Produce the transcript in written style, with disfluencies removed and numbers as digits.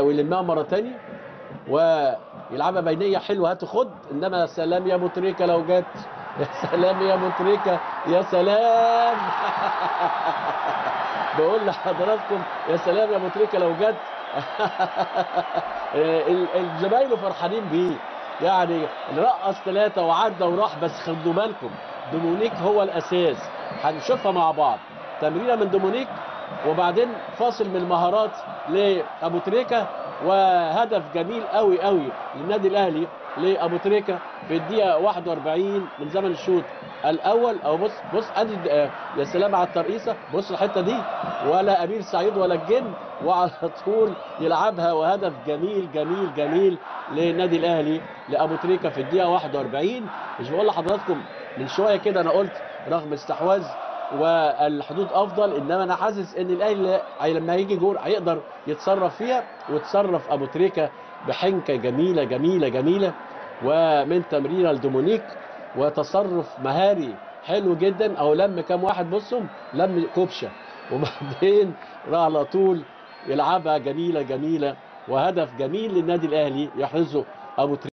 ويلمها مره ثانيه ويلعبها بينيه حلوه، هات خد. انما يا سلام يا ابو تريكه لو جت، يا سلام يا ابو تريكه، يا سلام. بقول لحضراتكم يا سلام يا ابو تريكه لو جت. الزمايله فرحانين بيه، يعني رقص ثلاثه وعدى وراح. بس خدوا بالكم دومونيك هو الاساس، هنشوفها مع بعض. تمريره من دومونيك وبعدين فاصل من المهارات لابو تريكه، وهدف جميل قوي قوي للنادي الاهلي لابو تريكه في الدقيقه 41 من زمن الشوط الاول. او بص بص ادي يا سلام على الترقيصه، بص الحته دي ولا امير سعيد ولا الجن، وعلى طول يلعبها. وهدف جميل جميل جميل للنادي الاهلي لابو تريكه في الدقيقه 41. مش بقول لحضراتكم من شويه كده انا قلت رغم استحواذ والحدود افضل، انما انا حاسس ان الاهلي لما هيجي جول هيقدر يتصرف فيها. وتصرف ابو تريكه بحنكه جميله جميله جميله، ومن تمريره لدومونيك وتصرف مهاري حلو جدا. او لم كام واحد، بصهم لم كوبشه وبعدين راح على طول يلعبها جميله جميله، وهدف جميل للنادي الاهلي يحرزه ابو تريكه.